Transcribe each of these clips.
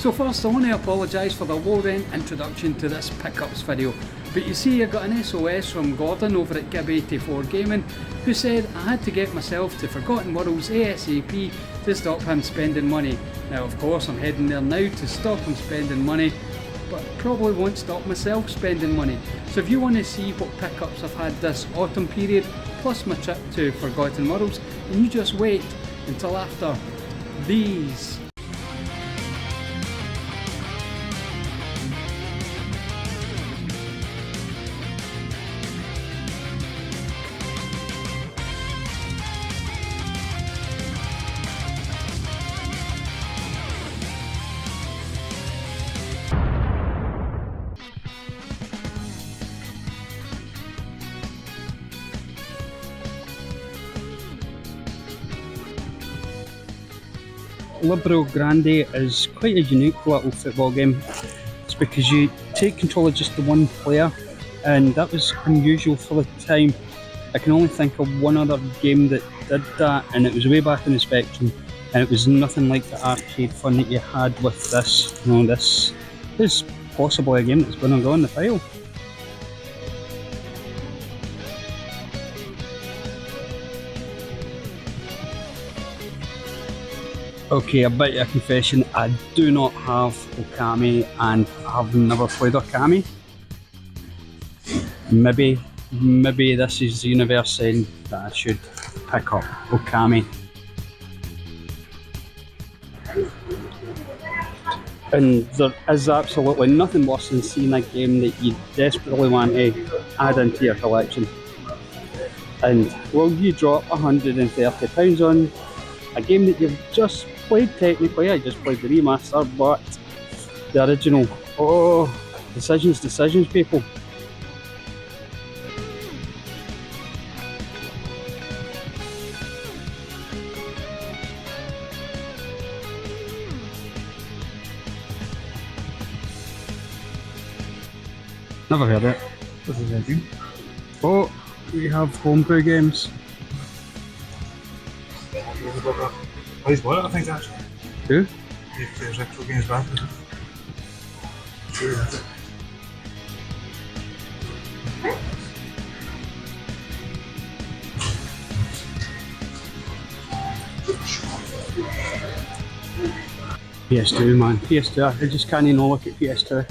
So first I want to apologise for the low rent introduction to this pickups video, but you see I got an SOS from Gordon over at Gib84 Gaming who said I had to get myself to Forgotten Worlds ASAP to stop him spending money. Now of course I'm heading there now to stop him spending money, but probably won't stop myself spending money. So if you want to see what pickups I've had this autumn period, plus my trip to Forgotten Worlds, then you just wait until after these. Liberal Grande is quite a unique little football game. It's because you take control of just the one player, and that was unusual for the time. I can only think of one other game that did that, and it was way back in the Spectrum, and it was nothing like the arcade fun that you had with this. You know, this is possibly a game that's going to go in the file. Okay, a bit of a confession, I do not have Okami and I've never played Okami. Maybe this is the universe saying that I should pick up Okami. And there is absolutely nothing worse than seeing a game that you desperately want to add into your collection. And will you drop £130 on a game that you've just played technically? I just played the remaster, but the original. Oh, decisions, people. Never heard it. What is that? Oh, we have homebrew games. Oh, he's bought it, I think, actually. Who? He plays retro games back. Sure, that's it. PS2, man. PS2. I just can't even look at PS2.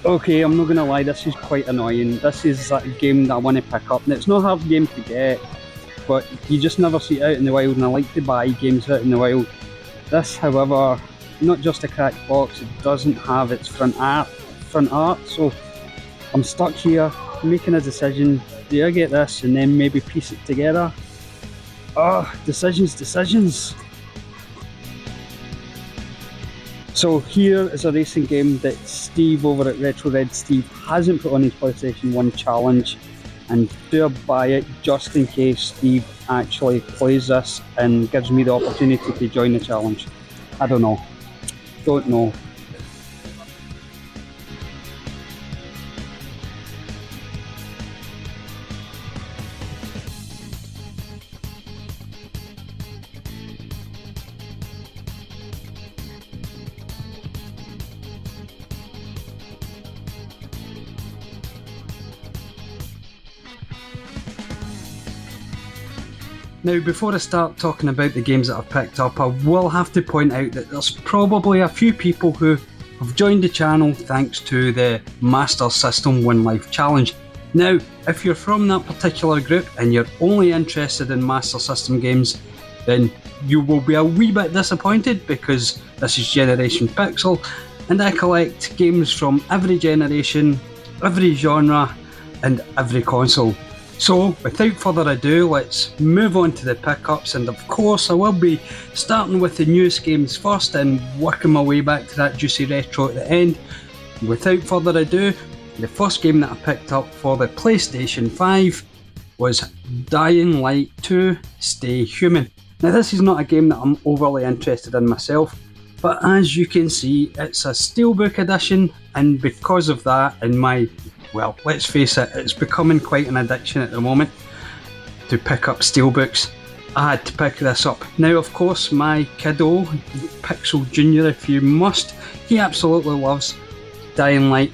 Okay, I'm not going to lie, this is quite annoying. This is a game that I want to pick up, and it's not a hard game to get, but you just never see it out in the wild, and I like to buy games out in the wild. This, however, not just a cracked box, it doesn't have its front art, so I'm stuck here making a decision. Do I get this and then maybe piece it together? Oh, decisions. So here is a racing game that Steve over at Retro Red Steve hasn't put on his PlayStation 1 challenge, and do I buy it just in case Steve actually plays this and gives me the opportunity to join the challenge? I don't know. Don't know. Now, before I start talking about the games that I've picked up, I will have to point out that there's probably a few people who have joined the channel thanks to the Master System One Life Challenge. Now, if you're from that particular group and you're only interested in Master System games, then you will be a wee bit disappointed because this is Generation Pixel and I collect games from every generation, every genre and every console. So without further ado, let's move on to the pickups, and of course I will be starting with the newest games first and working my way back to that juicy retro at the end. Without further ado, the first game that I picked up for the PlayStation 5 was Dying Light 2 Stay Human. Now this is not a game that I'm overly interested in myself, but as you can see it's a Steelbook edition, and because of that, in my, well, let's face it, it's becoming quite an addiction at the moment to pick up Steelbooks. I had to pick this up. Now of course my kiddo, Pixel Junior if you must, he absolutely loves Dying Light.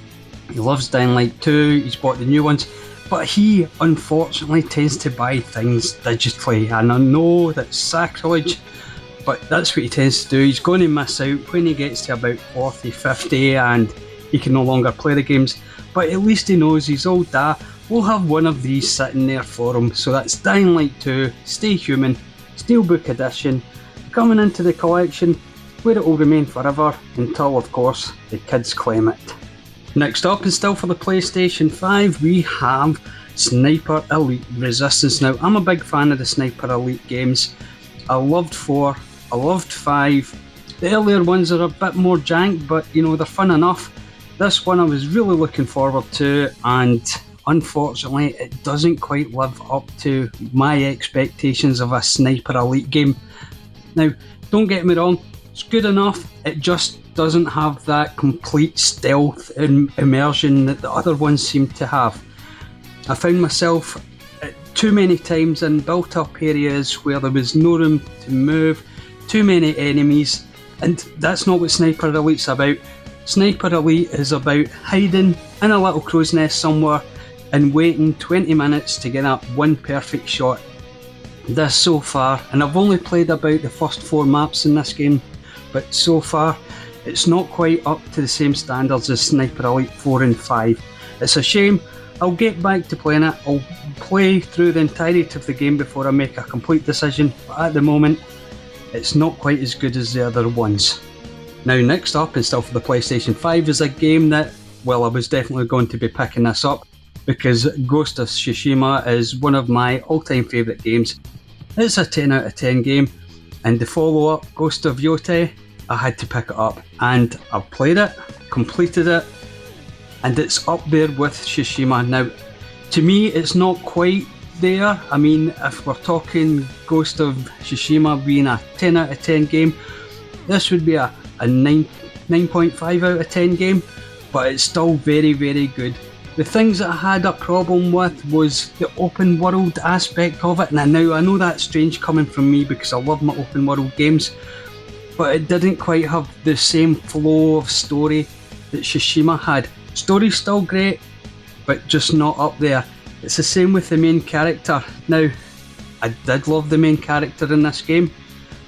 He loves Dying Light 2, he's bought the new ones, but he unfortunately tends to buy things digitally, and I know that's sacrilege, but that's what he tends to do. He's going to miss out when he gets to about 40, 50 and he can no longer play the games, but at least he knows his old dad will have one of these sitting there for him. So that's Dying Light 2 Stay Human Steelbook Edition, coming into the collection where it will remain forever until of course the kids claim it. Next up, and still for the PlayStation 5, we have Sniper Elite Resistance. Now, I'm a big fan of the Sniper Elite games. I loved 4, I loved 5. The earlier ones are a bit more jank, but you know, they're fun enough. This one I was really looking forward to, and unfortunately it doesn't quite live up to my expectations of a Sniper Elite game. Now, don't get me wrong, it's good enough, it just doesn't have that complete stealth and immersion that the other ones seem to have. I found myself too many times in built up areas where there was no room to move, too many enemies, and that's not what Sniper Elite's about. Sniper Elite is about hiding in a little crow's nest somewhere and waiting 20 minutes to get that one perfect shot. This so far, and I've only played about the first 4 maps in this game, but so far it's not quite up to the same standards as Sniper Elite 4 and 5. It's a shame. I'll get back to playing it, I'll play through the entirety of the game before I make a complete decision, but at the moment it's not quite as good as the other ones. Now next up, and still for the PlayStation 5, is a game that, well, I was definitely going to be picking this up because Ghost of Tsushima is one of my all-time favourite games. It's a 10 out of 10 game, and the follow-up, Ghost of Yote, I had to pick it up, and I've played it, completed it, and it's up there with Tsushima. Now, to me, it's not quite there. I mean, if we're talking Ghost of Tsushima being a 10 out of 10 game, this would be a 9.5 out of 10 game, but it's still very, very good. The things that I had a problem with was the open world aspect of it. Now I know that's strange coming from me because I love my open world games, but it didn't quite have the same flow of story that Tsushima had. Story's still great, but just not up there. It's the same with the main character. Now, I did love the main character in this game,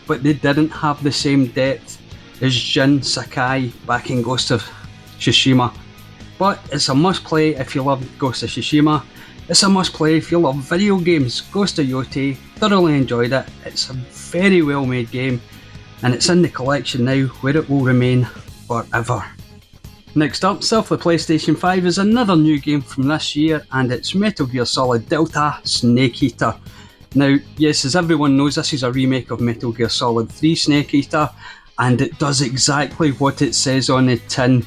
but they didn't have the same depth as Jin Sakai back in Ghost of Tsushima. But it's a must play if you love Ghost of Tsushima. It's a must play if you love video games. Ghost of Yote, thoroughly enjoyed it. It's a very well made game, and it's in the collection now where it will remain forever. Next up, still for the PlayStation 5, is another new game from this year, and it's Metal Gear Solid Delta Snake Eater. Now, yes, as everyone knows, this is a remake of Metal Gear Solid 3 Snake Eater, and it does exactly what it says on the tin.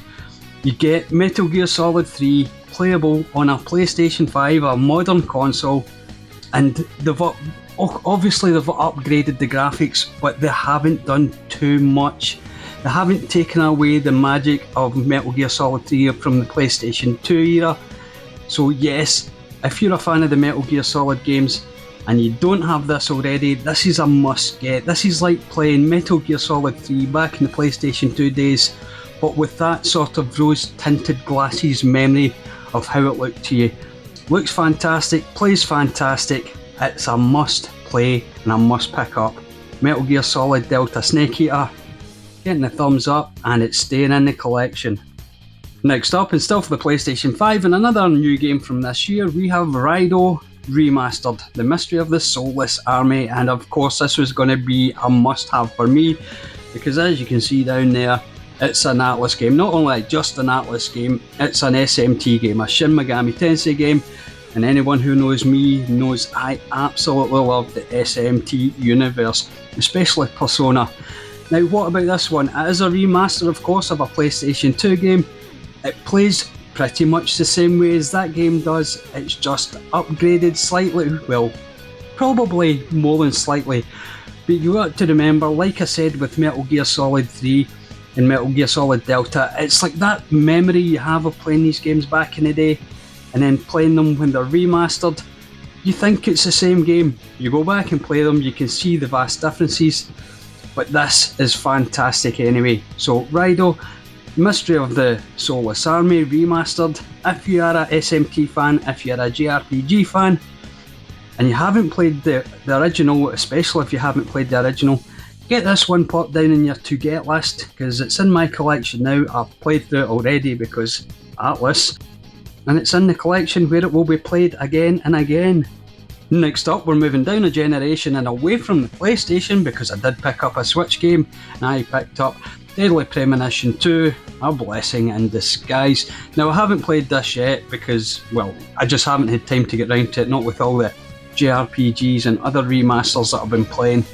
You get Metal Gear Solid 3 playable on a PlayStation 5, a modern console, and obviously they've upgraded the graphics, but they haven't done too much. They haven't taken away the magic of Metal Gear Solid 3 from the PlayStation 2 era. So yes, if you're a fan of the Metal Gear Solid games and you don't have this already, this is a must get. This is like playing Metal Gear Solid 3 back in the PlayStation 2 days, but with that sort of rose tinted glasses memory of how it looked to you. Looks fantastic, plays fantastic, it's a must play and a must pick up. Metal Gear Solid Delta Snake Eater, getting the thumbs up, and it's staying in the collection. Next up, and still for the PlayStation 5, and another new game from this year, we have Raido Remastered, The Mystery of the Soulless Army, and of course this was going to be a must-have for me, because as you can see down there, it's an Atlas game. Not only just an Atlas game, it's an SMT game, a Shin Megami Tensei game, and anyone who knows me knows I absolutely love the SMT universe, especially Persona. Now what about this one? It is a remaster, of course, of a PlayStation 2 game. It plays pretty much the same way as that game does, it's just upgraded slightly, well, probably more than slightly. But you got to remember, like I said with Metal Gear Solid 3 and Metal Gear Solid Delta, it's like that memory you have of playing these games back in the day and then playing them when they're remastered. You think it's the same game, you go back and play them, you can see the vast differences, but this is fantastic anyway. So Raido, Mystery of the Soulless Army Remastered. If you are a SMT fan, if you're a JRPG fan, and you haven't played the original, especially if you haven't played the original, get this one popped down in your to get list, because it's in my collection now. I've played through it already because Atlas, and it's in the collection where it will be played again and again. Next up, we're moving down a generation and away from the PlayStation, because I did pick up a Switch game, and I picked up Deadly Premonition 2, a blessing in disguise. Now I haven't played this yet because, well, I just haven't had time to get round to it, not with all the JRPGs and other remasters that I've been playing.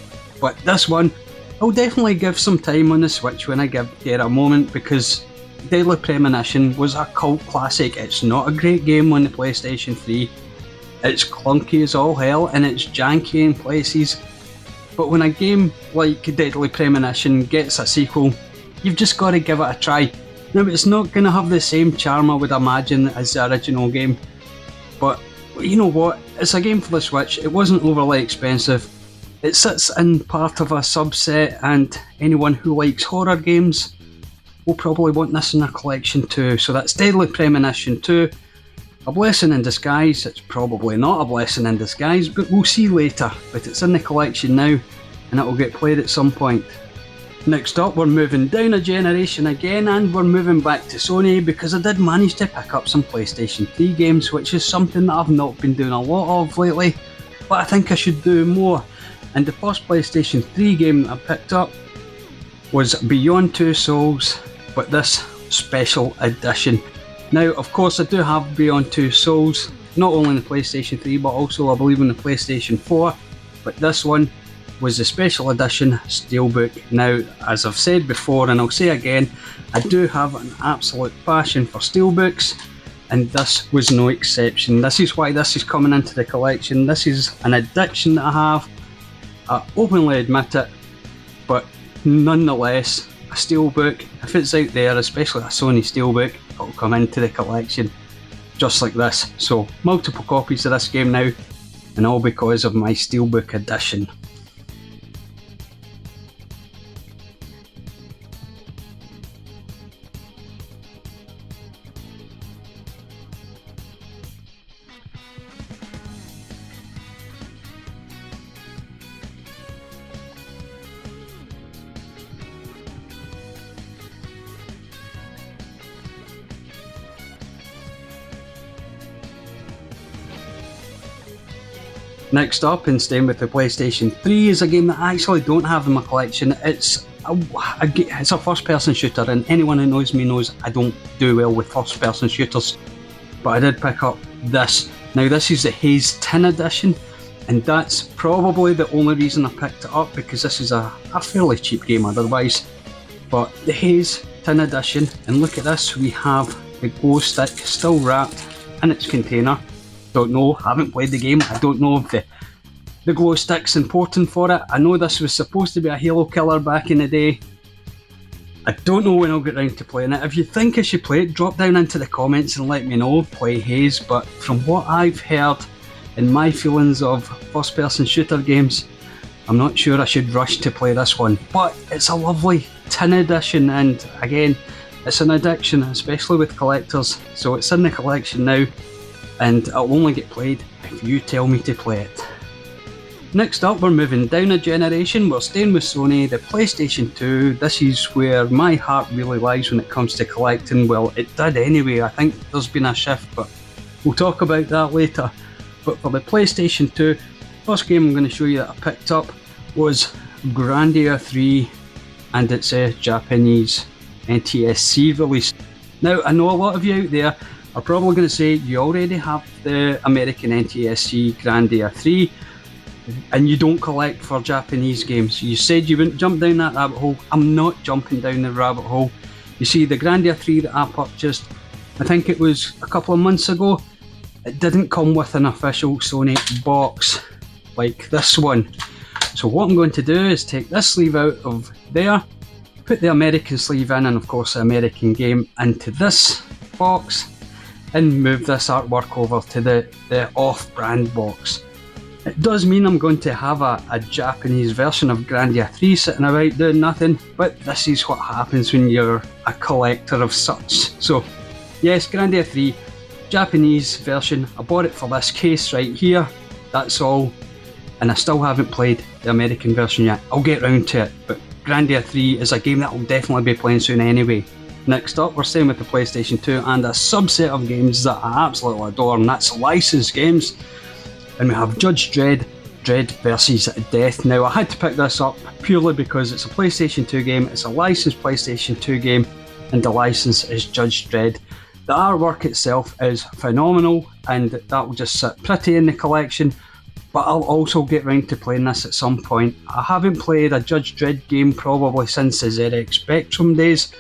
But this one, I'll definitely give some time on the Switch when I get a moment, because Deadly Premonition was a cult classic. It's not a great game on the PlayStation 3. It's clunky as all hell and it's janky in places. But when a game like Deadly Premonition gets a sequel, you've just got to give it a try. Now it's not going to have the same charm, I would imagine, as the original game, but you know what, it's a game for the Switch, it wasn't overly expensive, it sits in part of a subset, and anyone who likes horror games will probably want this in their collection too. So that's Deadly Premonition 2, a blessing in disguise. It's probably not a blessing in disguise, but we'll see later. But it's in the collection now, and it will get played at some point. Next up, we're moving down a generation again, and we're moving back to Sony, because I did manage to pick up some PlayStation 3 games, which is something that I've not been doing a lot of lately, but I think I should do more. And the first PlayStation 3 game that I picked up was Beyond Two Souls, but this special edition. Now, of course, I do have Beyond Two Souls, not only on the PlayStation 3, but also I believe on the PlayStation 4, but this one was the special edition Steelbook. Now, as I've said before, and I'll say again, I do have an absolute passion for Steelbooks, and this was no exception. This is why this is coming into the collection. This is an addiction that I have, I openly admit it, but nonetheless, a Steelbook, if it's out there, especially a Sony Steelbook, it'll come into the collection just like this. So multiple copies of this game now, and all because of my Steelbook edition. Next up, and staying with the PlayStation 3, is a game that I actually don't have in my collection. It's a first-person shooter, and anyone who knows me knows I don't do well with first-person shooters. But I did pick up this. Now this is the Haze Tin Edition, and that's probably the only reason I picked it up, because this is a fairly cheap game otherwise. But the Haze Tin Edition, and look at this, we have the glow stick still wrapped in its container. Don't know, haven't played the game, I don't know if the glow stick's important for it. I know this was supposed to be a Halo killer back in the day. I don't know when I'll get round to playing it. If you think I should play it, drop down into the comments and let me know. Play Haze, but from what I've heard and my feelings of first person shooter games, I'm not sure I should rush to play this one. But it's a lovely tin edition, and again, it's an addiction, especially with collectors. So it's in the collection now, and it'll only get played if you tell me to play it. Next up, we're moving down a generation. We're staying with Sony, the PlayStation 2. This is where my heart really lies when it comes to collecting. Well, it did anyway. I think there's been a shift, but we'll talk about that later. But for the PlayStation 2, first game I'm going to show you that I picked up was Grandia 3, and it's a Japanese NTSC release. Now, I know a lot of you out there are probably going to say you already have the American NTSC Grandia 3 and you don't collect for Japanese games. You said you wouldn't jump down that rabbit hole. I'm not jumping down the rabbit hole. You see, the Grandia 3 that I purchased, I think it was a couple of months ago, it didn't come with an official Sony box like this one. So what I'm going to do is take this sleeve out of there, put the American sleeve in, and of course the American game into this box, and move this artwork over to the off-brand box. It does mean I'm going to have a Japanese version of Grandia 3 sitting about doing nothing, but this is what happens when you're a collector of such. So yes, Grandia 3, Japanese version. I bought it for this case right here, that's all, and I still haven't played the American version yet. I'll get round to it, but Grandia 3 is a game that I'll definitely be playing soon anyway. Next up, we're staying with the PlayStation 2 and a subset of games that I absolutely adore, and that's licensed games. And we have Judge Dredd, Dredd vs Death. Now, I had to pick this up purely because it's a PlayStation 2 game, it's a licensed PlayStation 2 game, and the license is Judge Dredd. The artwork itself is phenomenal, and that will just sit pretty in the collection, but I'll also get round to playing this at some point. I haven't played a Judge Dredd game probably since the ZX Spectrum days.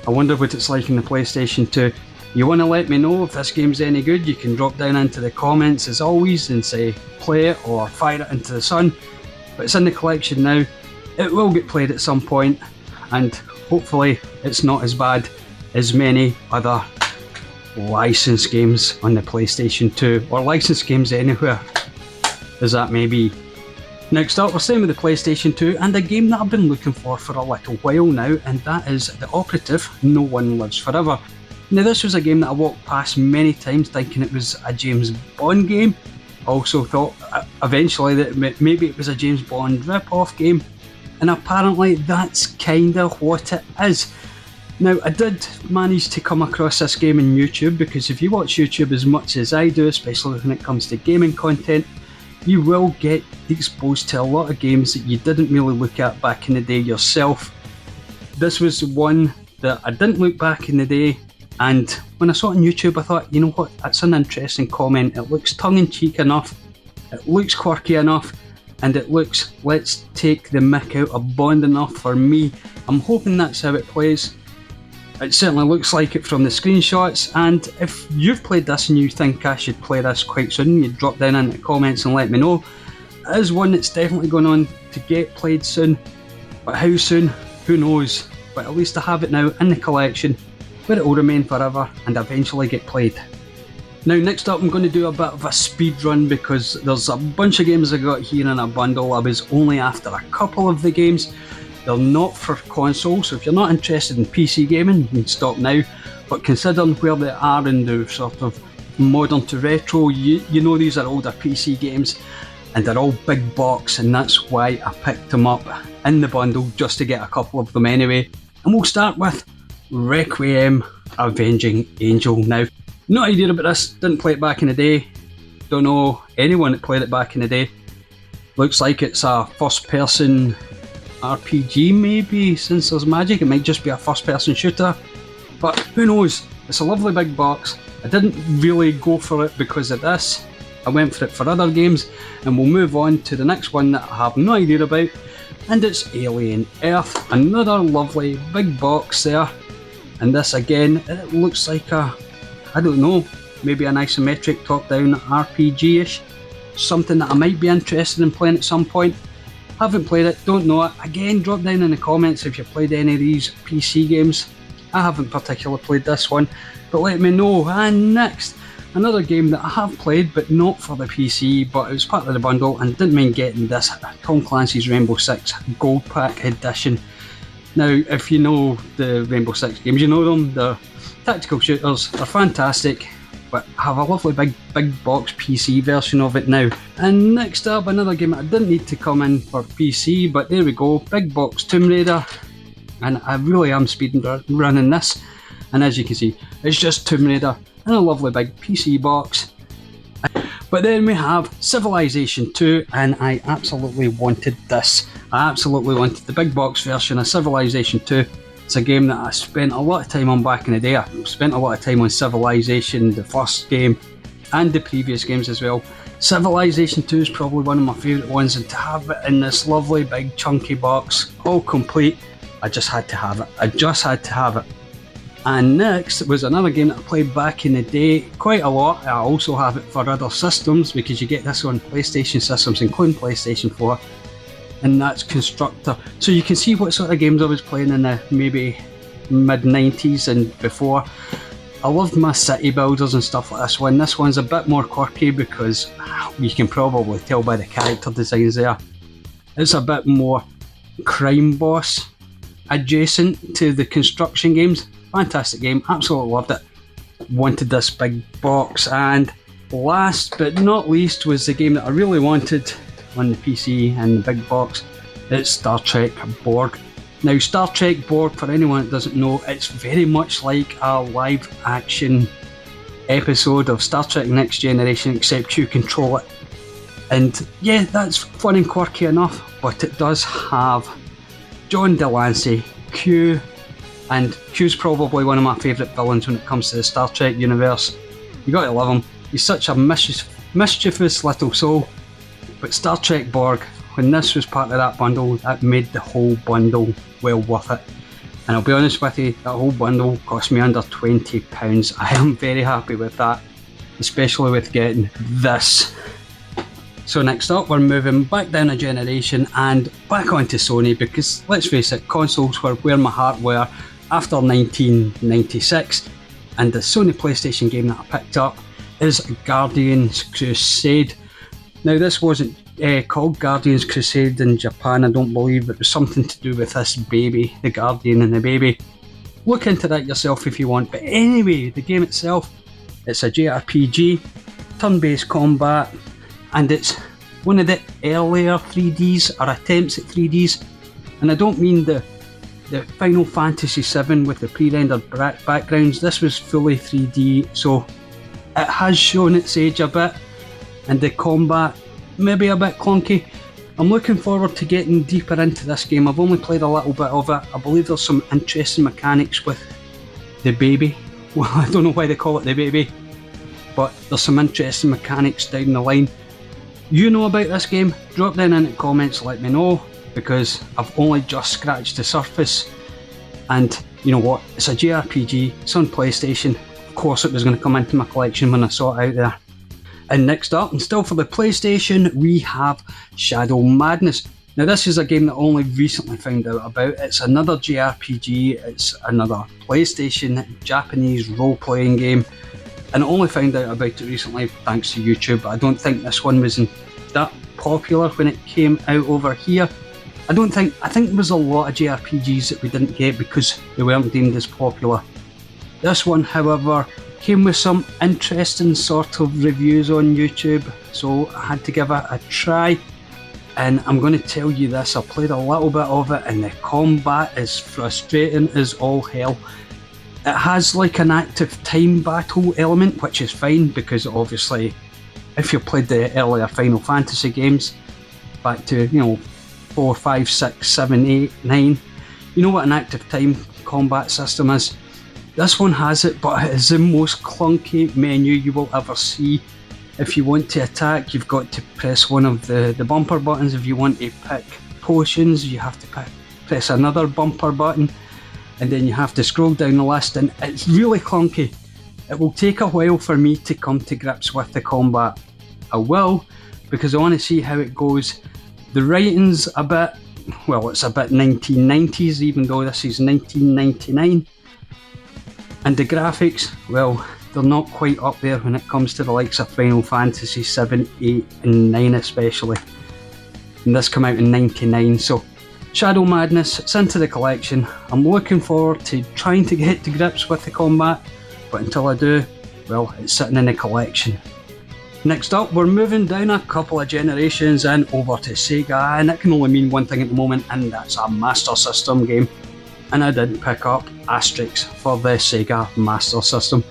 I wonder what it's like in the PlayStation 2. You want to let me know if this game's any good, you can drop down into the comments as always and say play it or fire it into the sun. But it's in the collection now. It will get played at some point, and hopefully it's not as bad as many other licensed games on the PlayStation 2, or licensed games anywhere as that may be. Next up, we're staying with the PlayStation 2 and a game that I've been looking for a little while now, and that is The Operative, No One Lives Forever. Now, this was a game that I walked past many times thinking it was a James Bond game. I also thought eventually that maybe it was a James Bond rip-off game, and apparently that's kinda what it is. Now, I did manage to come across this game on YouTube, because if you watch YouTube as much as I do, especially when it comes to gaming content, you will get exposed to a lot of games that you didn't really look at back in the day yourself. This was one that I didn't look back in the day, and when I saw it on YouTube I thought, you know what, that's an interesting comment. It looks tongue-in-cheek enough, it looks quirky enough, and it looks let's take the mick out of Bond enough for me. I'm hoping that's how it plays. It certainly looks like it from the screenshots, and if you've played this and you think I should play this quite soon, you drop down in the comments and let me know. It is one that's definitely going on to get played soon, but how soon, who knows. But at least I have it now in the collection, where it will remain forever and eventually get played. Now, next up I'm going to do a bit of a speed run, because there's a bunch of games I got here in a bundle. I was only after a couple of the games. They're not for console, so if you're not interested in PC gaming, you can stop now. But considering where they are in the sort of modern to retro, you know these are older PC games, and they're all big box, and that's why I picked them up in the bundle, just to get a couple of them anyway. And we'll start with Requiem Avenging Angel. Now, no idea about this, didn't play it back in the day, don't know anyone that played it back in the day. Looks like it's a first person RPG maybe, since there's magic, it might just be a first person shooter, but who knows. It's a lovely big box. I didn't really go for it because of this, I went for it for other games, and we'll move on to the next one that I have no idea about, and it's Alien Earth. Another lovely big box there, and this again, it looks like a, I don't know, maybe an isometric top down RPG-ish, something that I might be interested in playing at some point. Haven't played it, don't know it. Again, drop down in the comments if you've played any of these PC games. I haven't particularly played this one, but let me know. And next, another game that I have played, but not for the PC, but it was part of the bundle, and didn't mind getting this, Tom Clancy's Rainbow Six Gold Pack Edition. Now, if you know the Rainbow Six games, you know them, they're tactical shooters, they're fantastic. but I have a lovely big box PC version of it now. And next up, another game that I didn't need to come in for PC, but there we go, big box Tomb Raider. And I really am speed running this, and as you can see, it's just Tomb Raider in a lovely big PC box. But then we have Civilization 2, and I absolutely wanted this. I absolutely wanted the big box version of Civilization 2. It's a game that I spent a lot of time on back in the day. I spent a lot of time on Civilization, the first game, and the previous games as well. Civilization 2 is probably one of my favourite ones, and to have it in this lovely big chunky box, all complete, I just had to have it. I just had to have it. And next was another game that I played back in the day quite a lot. I also have it for other systems because you get this on PlayStation systems, including PlayStation 4, and that's Constructor. So you can see what sort of games I was playing in the maybe mid-90s and before. I loved my city builders and stuff like this one. This one's a bit more quirky because you can probably tell by the character designs there. It's a bit more crime boss adjacent to the construction games. Fantastic game, absolutely loved it. Wanted this big box. And last but not least was the game that I really wanted on the PC and the big box. It's Star Trek Borg. Now Star Trek Borg, for anyone that doesn't know, it's very much like a live action episode of Star Trek Next Generation, except you control it. And yeah, that's fun and quirky enough, but it does have John Delancey, Q, and Q's probably one of my favourite villains when it comes to the Star Trek universe. You gotta love him. He's such a mischievous little soul. But Star Trek Borg, when this was part of that bundle, that made the whole bundle well worth it. And I'll be honest with you, that whole bundle cost me under £20. I am very happy with that, especially with getting this. So next up, we're moving back down a generation and back onto Sony, because let's face it, consoles were where my heart were after 1996, and the Sony PlayStation game that I picked up is Guardians Crusade. Now this wasn't called Guardians Crusade in Japan, I don't believe. It was something to do with this baby, the Guardian and the baby. Look into that yourself if you want, but anyway, the game itself, it's a JRPG, turn-based combat, and it's one of the earlier 3Ds or attempts at 3Ds, and I don't mean the Final Fantasy VII with the pre-rendered backgrounds. This was fully 3D, so it has shown its age a bit, and the combat maybe a bit clunky. I'm looking forward to getting deeper into this game. I've only played a little bit of it. I believe there's some interesting mechanics with the baby. Well, I don't know why they call it the baby, but there's some interesting mechanics down the line. You know about this game? Drop down in the comments, let me know, because I've only just scratched the surface. And you know what, it's a JRPG, it's on PlayStation. Of course it was going to come into my collection when I saw it out there. And next up, and still for the PlayStation, we have Shadow Madness. Now this is a game that I only recently found out about. It's another JRPG, it's another PlayStation Japanese role-playing game, and I only found out about it recently thanks to YouTube. I don't think this one was that popular when it came out over here. I think there was a lot of JRPGs that we didn't get because they weren't deemed as popular. This one, however, came with some interesting sort of reviews on YouTube, so I had to give it a try. And I'm going to tell you this, I played a little bit of it and the combat is frustrating as all hell. It has like an active time battle element, which is fine because obviously if you played the earlier Final Fantasy games back to 4, 5, 6, 7, 8, 9, you know what an active time combat system is. This one has it, but it is the most clunky menu you will ever see. If you want to attack, you've got to press one of the bumper buttons. If you want to pick potions, you have to press another bumper button, and then you have to scroll down the list, and it's really clunky. It will take a while for me to come to grips with the combat. I will, because I want to see how it goes. The writing's a bit, well, it's a bit 1990s, even though this is 1999. And the graphics, well, they're not quite up there when it comes to the likes of Final Fantasy 7, 8 and 9 especially. And this came out in 99, so Shadow Madness, it's into the collection. I'm looking forward to trying to get to grips with the combat, but until I do, well, it's sitting in the collection. Next up, we're moving down a couple of generations and over to Sega, and it can only mean one thing at the moment, and that's a Master System game. And I did pick up Asterix for the Sega Master System.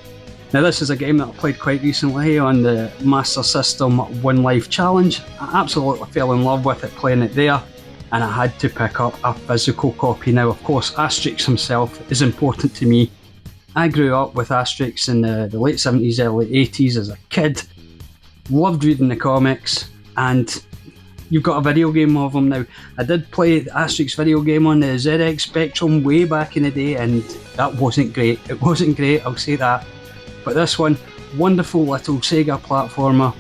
Now this is a game that I played quite recently on the Master System One Life Challenge. I absolutely fell in love with it playing it there, and I had to pick up a physical copy. Now of course Asterix himself is important to me. I grew up with Asterix in the late 70s, early 80s as a kid. Loved reading the comics, and you've got a video game of him now. I did play the Asterix video game on the ZX Spectrum way back in the day, and that wasn't great. It wasn't great, I'll say that. But this one, wonderful little Sega platformer.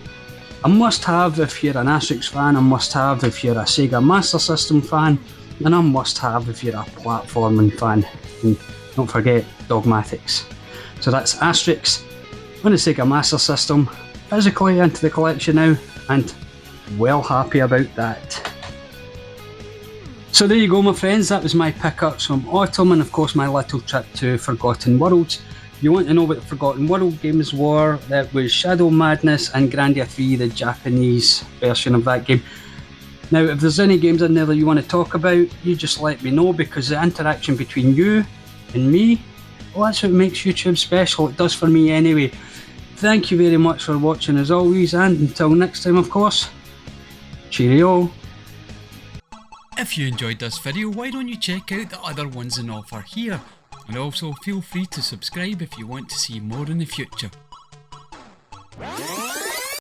A must-have if you're an Asterix fan, a must-have if you're a Sega Master System fan, and a must-have if you're a platforming fan. And don't forget Dogmatics. So that's Asterix on the Sega Master System, physically into the collection now, and well happy about that. So there you go my friends, that was my pickups from autumn, and of course my little trip to Forgotten Worlds. If you want to know what the Forgotten World games were, that was Shadow Madness and Grandia 3, the Japanese version of that game. Now if there's any games in there that you want to talk about, you just let me know, because the interaction between you and me, well, that's what makes YouTube special. It does for me anyway. Thank you very much for watching as always, and until next time of course, cheerio. If you enjoyed this video, why don't you check out the other ones on offer here, and also feel free to subscribe if you want to see more in the future.